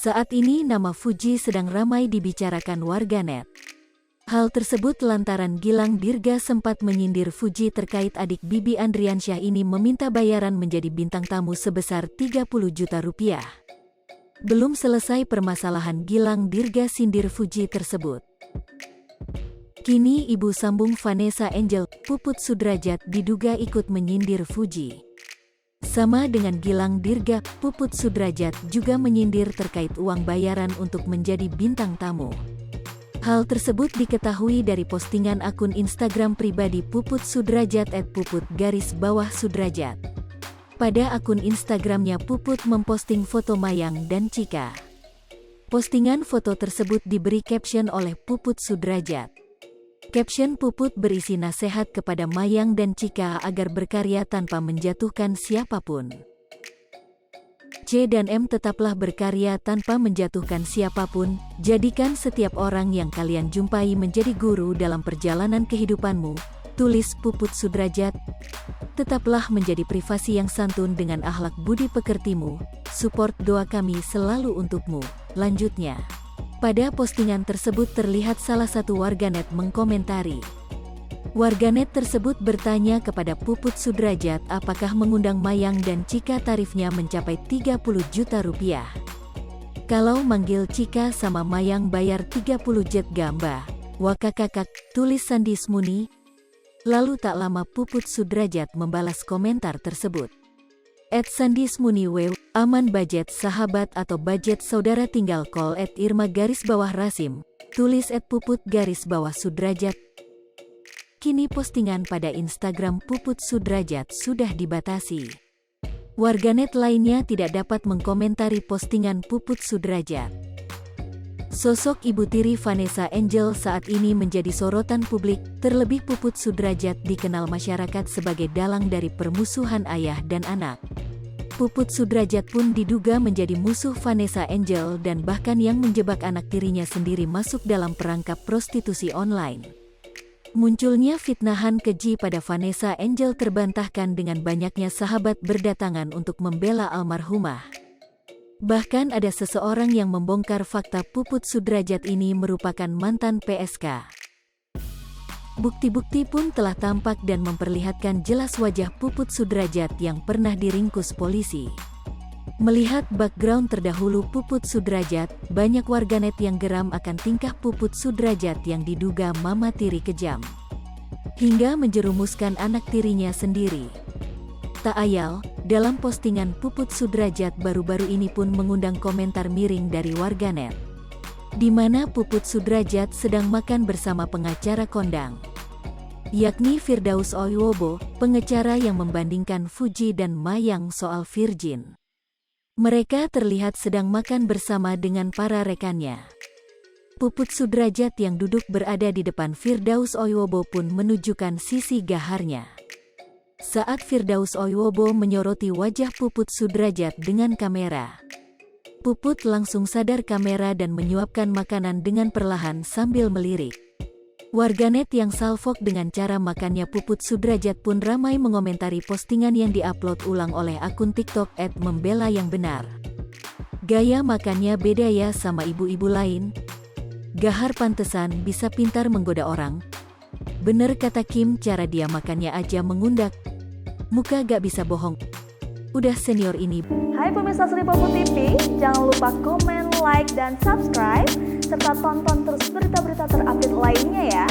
Saat ini nama Fuji sedang ramai dibicarakan warganet. Hal tersebut lantaran Gilang Dirga sempat menyindir Fuji terkait adik Bibi Andriansyah ini meminta bayaran menjadi bintang tamu sebesar 30 juta rupiah. Belum selesai permasalahan Gilang Dirga sindir Fuji tersebut. Kini ibu sambung Vanessa Angel, Puput Sudrajat diduga ikut menyindir Fuji. Sama dengan Gilang Dirga, Puput Sudrajat juga menyindir terkait uang bayaran untuk menjadi bintang tamu. Hal tersebut diketahui dari postingan akun Instagram pribadi Puput Sudrajat @puput_sudrajat. Pada akun Instagramnya Puput memposting foto Mayang dan Cika. Postingan foto tersebut diberi caption oleh Puput Sudrajat. Caption Puput berisi nasihat kepada Mayang dan Cika agar berkarya tanpa menjatuhkan siapapun. C dan M tetaplah berkarya tanpa menjatuhkan siapapun, jadikan setiap orang yang kalian jumpai menjadi guru dalam perjalanan kehidupanmu, tulis Puput Sudrajat. Tetaplah menjadi privasi yang santun dengan akhlak budi pekertimu, support doa kami selalu untukmu, lanjutnya. Pada postingan tersebut terlihat salah satu warganet mengkomentari. Warganet tersebut bertanya kepada Puput Sudrajat apakah mengundang Mayang dan Cika tarifnya mencapai 30 juta rupiah. Kalau manggil Cika sama Mayang bayar 30 jet gamba, wakakakak, tulis Sandi Smuni. Lalu tak lama Puput Sudrajat membalas komentar tersebut. @Sandi Smuni Wew, aman budget sahabat atau budget saudara tinggal call @Irma_Rasim, tulis @Puput_Sudrajat. Kini postingan pada Instagram Puput Sudrajat sudah dibatasi. Warganet lainnya tidak dapat mengkomentari postingan Puput Sudrajat. Sosok ibu tiri Vanessa Angel saat ini menjadi sorotan publik, terlebih Puput Sudrajat dikenal masyarakat sebagai dalang dari permusuhan ayah dan anak. Puput Sudrajat pun diduga menjadi musuh Vanessa Angel dan bahkan yang menjebak anak tirinya sendiri masuk dalam perangkap prostitusi online. Munculnya fitnahan keji pada Vanessa Angel terbantahkan dengan banyaknya sahabat berdatangan untuk membela almarhumah. Bahkan ada seseorang yang membongkar fakta Puput Sudrajat ini merupakan mantan PSK. Bukti-bukti pun telah tampak dan memperlihatkan jelas wajah Puput Sudrajat yang pernah diringkus polisi. Melihat background terdahulu Puput Sudrajat, banyak warganet yang geram akan tingkah Puput Sudrajat yang diduga mama tiri kejam. Hingga menjerumuskan anak tirinya sendiri. Tak ayal, dalam postingan Puput Sudrajat baru-baru ini pun mengundang komentar miring dari warganet. Di mana Puput Sudrajat sedang makan bersama pengacara kondang, yakni Firdaus Oiwobo, pengacara yang membandingkan Fuji dan Mayang soal virgin. Mereka terlihat sedang makan bersama dengan para rekannya. Puput Sudrajat yang duduk berada di depan Firdaus Oiwobo pun menunjukkan sisi gaharnya. Saat Firdaus Oiwobo menyoroti wajah Puput Sudrajat dengan kamera, Puput langsung sadar kamera dan menyuapkan makanan dengan perlahan sambil melirik. Warganet yang salfok dengan cara makannya Puput Sudrajat pun ramai mengomentari postingan yang diupload ulang oleh akun TikTok @membela_yang_benar. Gaya makannya beda ya sama ibu-ibu lain. Gahar pantesan bisa pintar menggoda orang. Bener kata Kim, cara dia makannya aja mengundak. Muka gak bisa bohong. Udah senior ini. Hai pemirsa Sri Popo TV, jangan lupa komen, like, dan subscribe, serta tonton terus berita-berita terupdate lainnya ya.